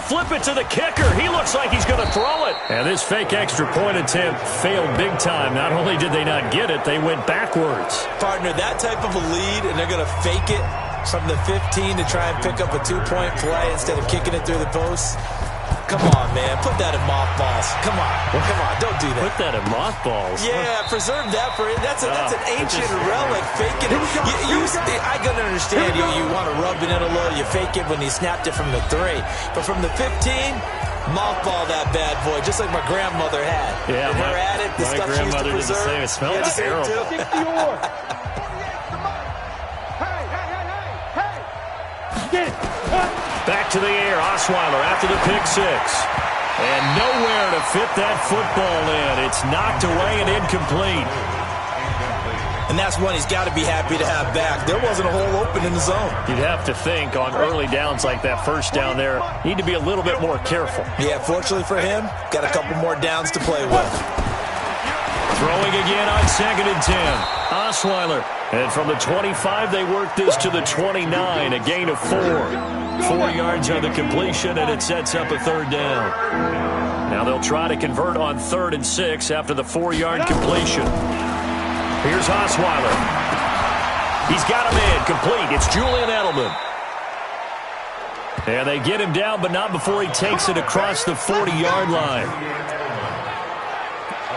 Flip it to the kicker. He looks like he's going to throw it. And this fake extra point attempt failed big time. Not only did they not get it, they went backwards. Partner, that type of a lead, and they're going to fake it from the 15 to try and pick up a 2-point play instead of kicking it through the post. Come on, man. Put that in mothballs. Come on. Come on. Don't do that. Put that in mothballs? Yeah, preserve that for it. That's an ancient relic. Faking it. I can understand you want to rub it in a little. You fake it when you snapped it from the 3. But from the 15, mothball that bad boy, just like my grandmother had. Yeah, her at it, the stuff she used to preserve. It smelled terrible. Back to the air, Osweiler after the pick-6. And nowhere to fit that football in. It's knocked away and incomplete. and that's one he's got to be happy to have back. There wasn't a hole open in the zone. You'd have to think on early downs like that first down there, need to be a little bit more careful. Yeah, fortunately for him, got a couple more downs to play with. Throwing again on 2nd and 10. Osweiler. And from the 25, they work this to the 29, a gain of 4. 4 yards on the completion, and it sets up a 3rd down. Now they'll try to convert on 3rd and 6 after the 4-yard completion. Here's Osweiler. He's got a man complete. It's Julian Edelman. And they get him down, but not before he takes it across the 40-yard line.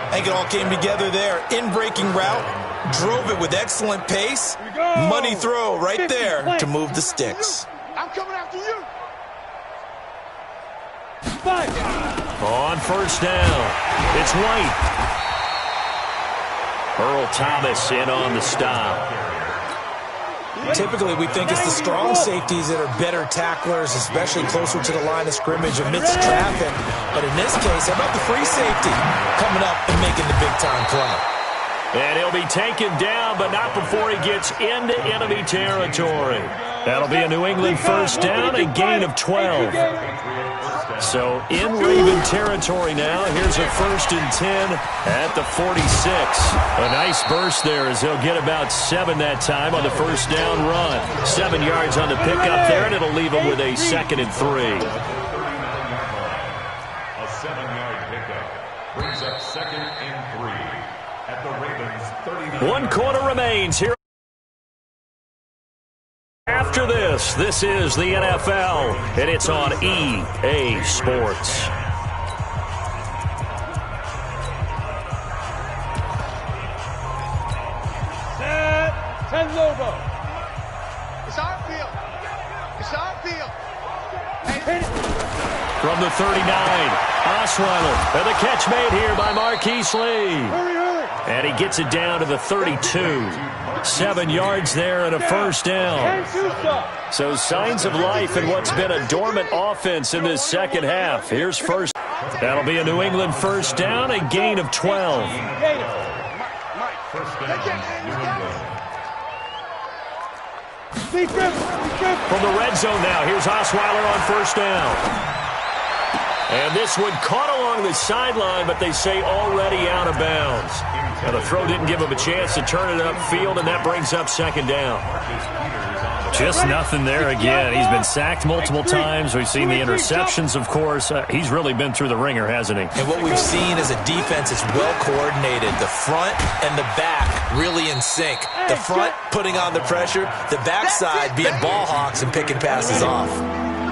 I think it all came together there. In-breaking route, drove it with excellent pace. Money throw right there to move the sticks. I'm coming after you. On 1st down, it's White. Earl Thomas in on the stop. Typically, we think it's the strong safeties that are better tacklers, especially closer to the line of scrimmage amidst traffic. But in this case, how about the free safety coming up and making the big-time play? And he'll be taken down, but not before he gets into enemy territory. That'll be a New England 1st down, a gain of 12. So in Raven territory now. Here's a 1st and 10 at the 46. A nice burst there as he'll get about 7 that time on the 1st down run. 7 yards on the pickup there, and it'll leave him with a 2nd and 3. A 7-yard pickup brings up 2nd and 3 at the Ravens 39. 1 quarter remains here. After this is the NFL, and it's on EA Sports. Set. 10 Lobo. It's our field. It's our field. Hey. From the 39, Osweiler. And the catch made here by Marquise Lee. Hurry. And he gets it down to the 32. 7 yards there and a 1st down. So signs of life in what's been a dormant offense in this 2nd half. Here's 1st. That'll be a New England 1st down, a gain of 12. From the red zone now, here's Osweiler on 1st down. And this one caught along the sideline, but they say already out of bounds. Now the throw didn't give him a chance to turn it upfield, and that brings up 2nd down. Just nothing there again. He's been sacked multiple times. We've seen the interceptions, of course. He's really been through the ringer, hasn't he? And what we've seen is a defense that's well coordinated. The front and the back really in sync. The front putting on the pressure, the backside being ball hawks and picking passes off.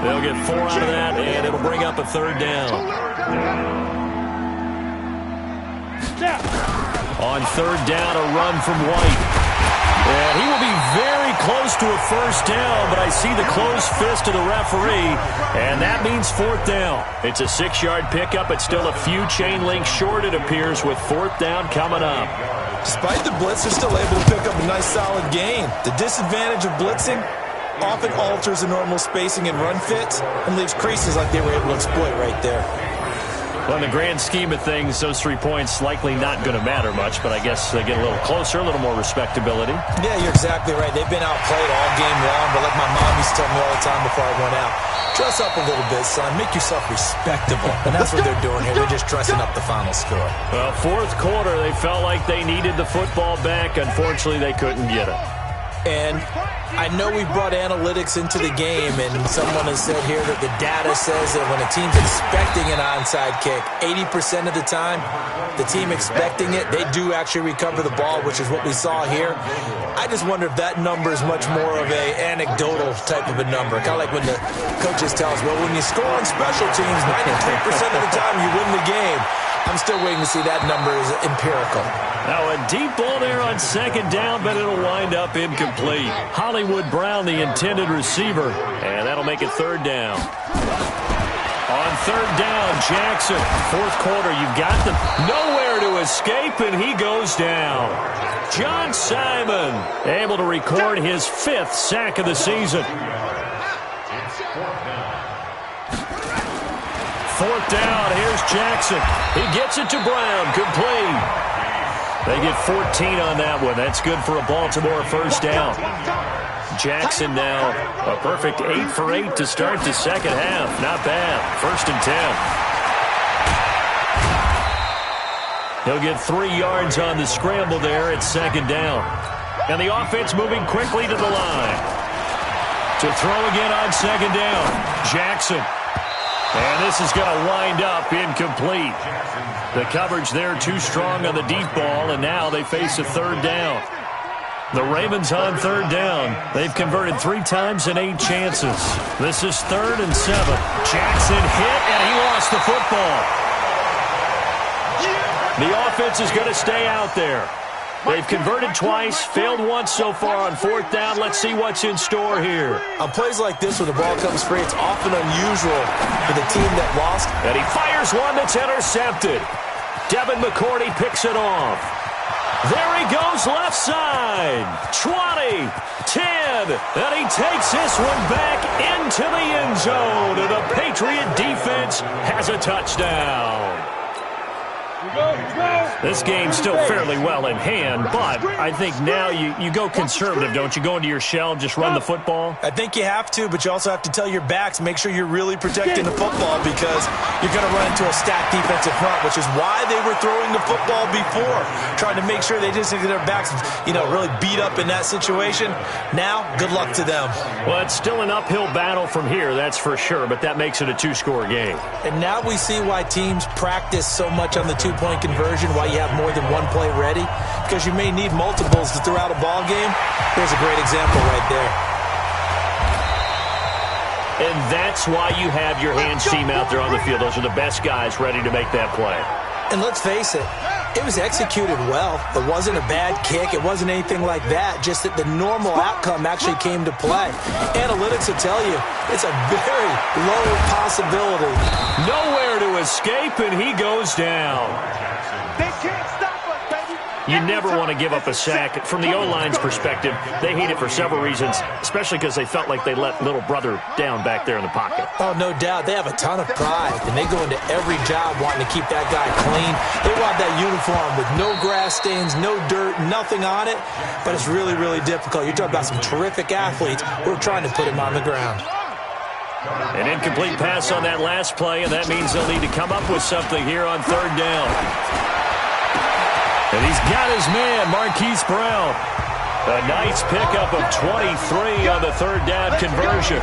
They'll get 4 out of that, and it'll bring up a 3rd down. On 3rd down, a run from White. And he will be very close to a 1st down, but I see the closed fist of the referee, and that means 4th down. It's a 6-yard pickup. It's still a few chain links short, it appears, with 4th down coming up. Despite the blitz, they're still able to pick up a nice solid gain. The disadvantage of blitzing often alters the normal spacing and run fits and leaves creases like they were able to exploit right there. Well, in the grand scheme of things, those 3 points likely not going to matter much, but I guess they get a little closer, a little more respectability. Yeah, you're exactly right. They've been outplayed all game long, but like my mom used to tell me all the time before I went out, dress up a little bit, son. Make yourself respectable. And that's what they're doing here. They're just dressing up the final score. Well, 4th quarter, they felt like they needed the football back. Unfortunately, they couldn't get it. And I know we brought analytics into the game, and someone has said here that the data says that when a team's expecting an onside kick, 80% of the time, the team expecting it, they do actually recover the ball, which is what we saw here. I just wonder if that number is much more of a anecdotal type of a number. Kind of like when the coaches tell us, well, when you score on special teams, 93% of the time you win the game. I'm still waiting to see that number is empirical. Now a deep ball there on 2nd down, but it'll wind up incomplete. Hollywood Brown, the intended receiver, and that'll make it 3rd down. On 3rd down, Jackson, 4th quarter, you've got them nowhere to escape, and he goes down. John Simon able to record his 5th sack of the season. 4th down, here's Jackson. He gets it to Brown, complete. They get 14 on that one. That's good for a Baltimore first down. Jackson now a perfect 8 for 8 to start the second half. Not bad. 1st and 10. He'll get 3 yards on the scramble there at 2nd down. And the offense moving quickly to the line. To throw again on 2nd down. Jackson. And this is going to wind up incomplete. The coverage there too strong on the deep ball, and now they face a 3rd down. The Ravens on 3rd down. They've converted 3 times in 8 chances. This is 3rd and 7. Jackson hit, and he lost the football. The offense is going to stay out there. They've converted twice, failed once so far on 4th down. Let's see what's in store here. On plays like this, when the ball comes free, it's often unusual for the team that lost. And he fires one that's intercepted. Devin McCourty picks it off. There he goes left side. 20, 10, and he takes this one back into the end zone. And the Patriot defense has a touchdown. This game's still fairly well in hand, but I think now you go conservative, don't you? Go into your shell, just run the football? I think you have to, but you also have to tell your backs, make sure you're really protecting the football because you're going to run into a stacked defensive front, which is why they were throwing the football before, trying to make sure they just get their backs, really beat up in that situation. Now, good luck to them. Well, it's still an uphill battle from here, that's for sure, but that makes it a 2-score game. And now we see why teams practice so much on the 2-point conversion, why you have more than one play ready, because you may need multiples to throw out a ball game. Here's a great example right there. And that's why you have your hands team out there on the field. Those are the best guys ready to make that play. And let's face it, it was executed well. It wasn't a bad kick. It wasn't anything like that. Just that the normal outcome actually came to play. Analytics will tell you it's a very low possibility. Nowhere to escape, and he goes down. They can't stop us, baby. You never want to give up a sack. From the O-line's perspective, they hate it for several reasons, especially because they felt like they let little brother down back there in the pocket. Oh, no doubt. They have a ton of pride, and they go into every job wanting to keep that guy clean. They want that uniform with no grass stains, no dirt, nothing on it, but it's really, really difficult. You're talking about some terrific athletes who are trying to put him on the ground. An incomplete pass on that last play, and that means they'll need to come up with something here on 3rd down. And he's got his man, Marquise Brown. A nice pickup of 23 on the 3rd down conversion.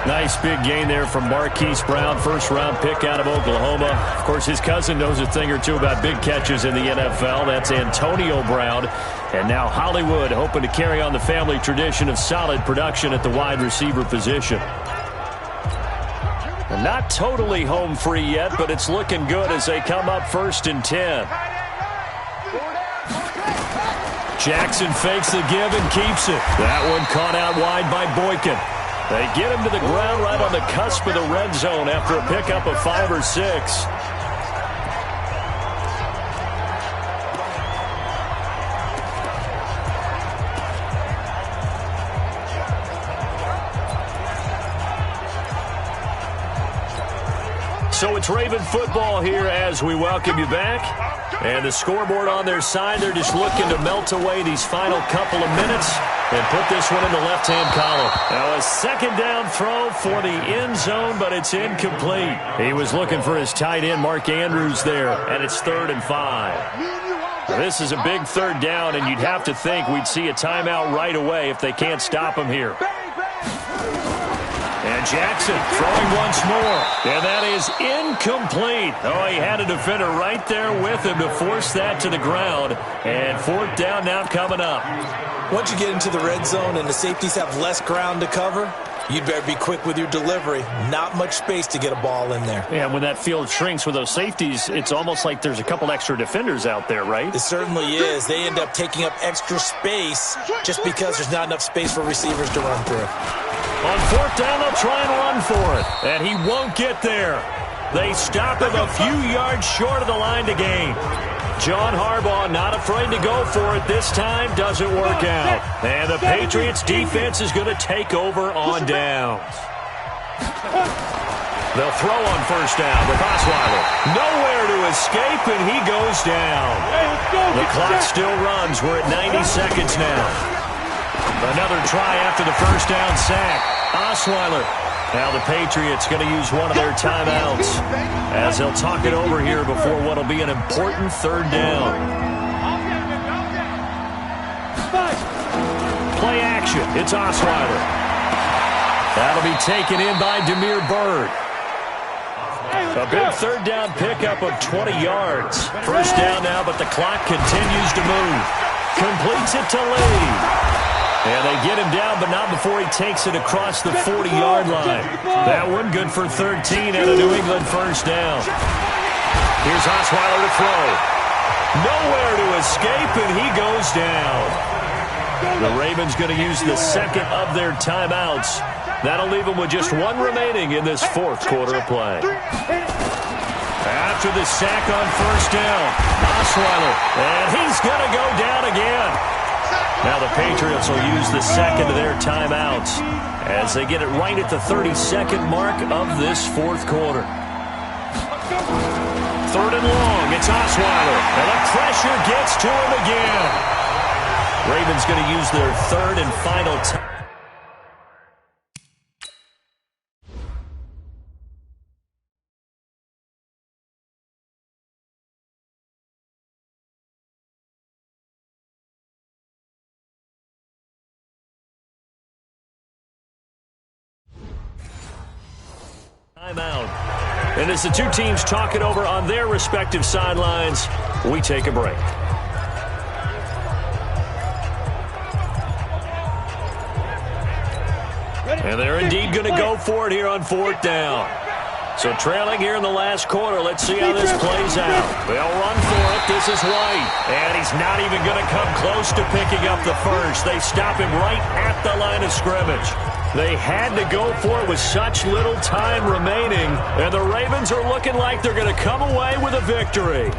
Nice big gain there from Marquise Brown, first-round pick out of Oklahoma. Of course, his cousin knows a thing or two about big catches in the NFL. That's Antonio Brown. And now Hollywood hoping to carry on the family tradition of solid production at the wide receiver position. And not totally home free yet, but it's looking good as they come up 1st and 10. Jackson fakes the give and keeps it. That one caught out wide by Boykin. They get him to the ground right on the cusp of the red zone after a pickup of 5 or 6. So it's Raven football here as we welcome you back. And the scoreboard on their side, they're just looking to melt away these final couple of minutes and put this one in the left-hand column. Now a 2nd down throw for the end zone, but it's incomplete. He was looking for his tight end, Mark Andrews, there, and it's 3rd and 5. Now, this is a big 3rd down, and you'd have to think we'd see a timeout right away if they can't stop him here. And Jackson throwing once more. And that is incomplete. Oh, he had a defender right there with him to force that to the ground. And 4th down now coming up. Once you get into the red zone and the safeties have less ground to cover, you'd better be quick with your delivery. Not much space to get a ball in there. Yeah, when that field shrinks with those safeties, it's almost like there's a couple extra defenders out there, right? It certainly is. They end up taking up extra space just because there's not enough space for receivers to run through. On 4th down, they'll try and run for it. And he won't get there. They stop him a few yards short of the line to gain. John Harbaugh not afraid to go for it this time. Doesn't work out. And the Patriots defense is going to take over on downs. They'll throw on first down with Osweiler. Nowhere to escape, and he goes down. The clock still runs. We're at 90 seconds now. Another try after the first down sack. Osweiler. Now the Patriots going to use one of their timeouts as they'll talk it over here before what will be an important third down. Play action. It's Osweiler. That'll be taken in by Demir Bird. A big third down pickup of 20 yards. First down now, but the clock continues to move. Completes it to Lee. And they get him down, but not before he takes it across the 40-yard line. That one good for 13 and a New England first down. Here's Osweiler to throw. Nowhere to escape, and he goes down. The Ravens going to use the second of their timeouts. That'll leave them with just one remaining in this fourth quarter of play. After the sack on first down, Osweiler, and he's going to go down again. Now the Patriots will use the second of their timeouts as they get it right at the 30-second mark of this fourth quarter. Third and long, it's Osweiler, and the pressure gets to him again. Ravens going to use their third and final time. Timeout. And as the two teams talk it over on their respective sidelines, we take a break. And they're indeed going to go for it here on fourth down. So trailing here in the last quarter, let's see how this plays out. They'll run for it. This is White. And he's not even going to come close to picking up the first. They stop him right at the line of scrimmage. They had to go for it with such little time remaining, and the Ravens are looking like they're going to come away with a victory.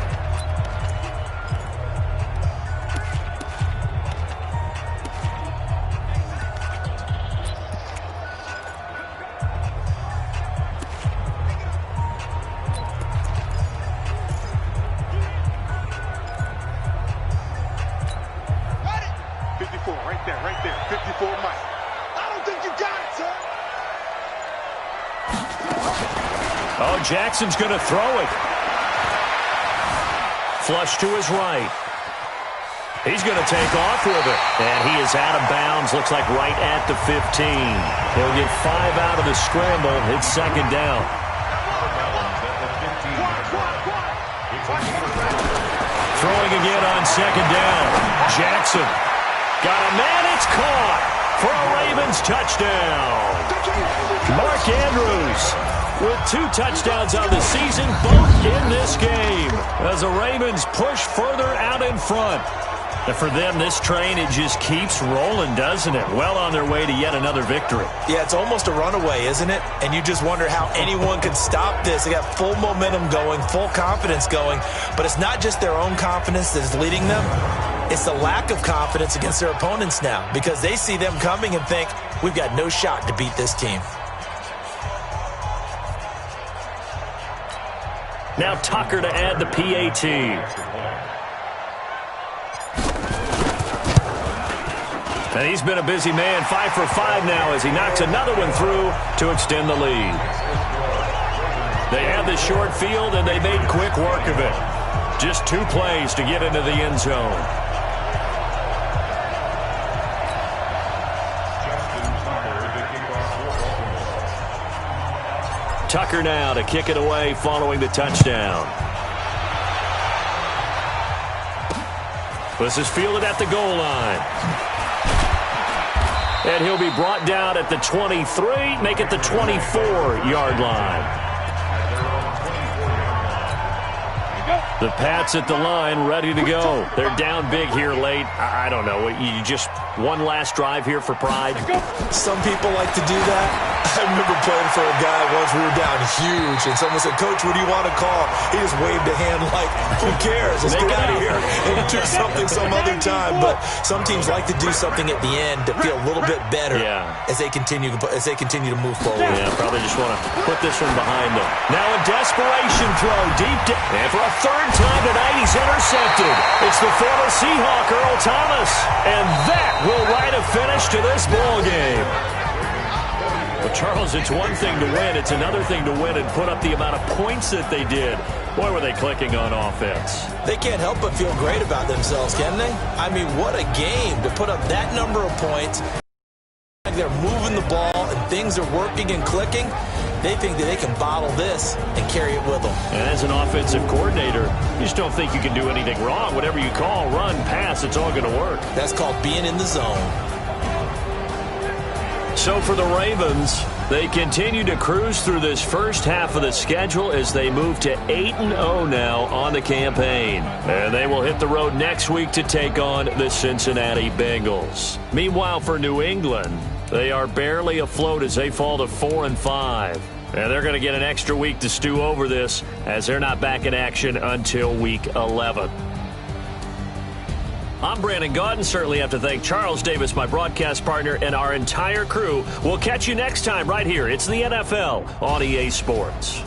Jackson's going to throw it. Flush to his right. He's going to take off with it. And he is out of bounds. Looks like right at the 15. He'll get 5 out of the scramble. It's second down. Throwing again on second down. Jackson. Got a man. It's caught for a Ravens touchdown. Mark Andrews with 2 touchdowns on the season, both in this game, as the Ravens push further out in front. And for them, this train, it just keeps rolling, doesn't it? Well on their way to yet another victory. Yeah, it's almost a runaway, isn't it? And you just wonder how anyone could stop this. They got full momentum going, full confidence going. But it's not just their own confidence that's leading them. It's the lack of confidence against their opponents now, because they see them coming and think, we've got no shot to beat this team. Now Tucker to add the PAT. And he's been a busy man, 5 for 5 now as he knocks another one through to extend the lead. They had the short field and they made quick work of it. Just 2 plays to get into the end zone. Tucker now to kick it away following the touchdown. This is fielded at the goal line. And he'll be brought down at the 23, make it the 24-yard line. The Pats at the line, ready to go. They're down big here late. I don't know. You just one last drive here for pride? Some people like to do that. I remember played for a guy once we were down huge, and someone said, Coach, what do you want to call? He just waved a hand like, who cares? Let's get out of here and do something some other time. But some teams like to do something at the end to feel a little bit better as they continue to move forward. Yeah, probably just want to put this one behind them. Now a desperation throw deep down. And for a third time tonight, he's intercepted. It's the former Seahawk, Earl Thomas. And that will write a finish to this ball game. Well, Charles, it's one thing to win. It's another thing to win and put up the amount of points that they did. Boy, were they clicking on offense. They can't help but feel great about themselves, can they? I mean, what a game to put up that number of points. They're moving the ball and things are working and clicking. They think that they can bottle this and carry it with them. And as an offensive coordinator, you just don't think you can do anything wrong. Whatever you call, run, pass, it's all going to work. That's called being in the zone. So for the Ravens, they continue to cruise through this first half of the schedule as they move to 8-0 now on the campaign. And they will hit the road next week to take on the Cincinnati Bengals. Meanwhile, for New England, they are barely afloat as they fall to 4-5. And they're going to get an extra week to stew over this as they're not back in action until week 11. I'm Brandon Gaudin. Certainly have to thank Charles Davis, my broadcast partner, and our entire crew. We'll catch you next time right here. It's the NFL on EA Sports.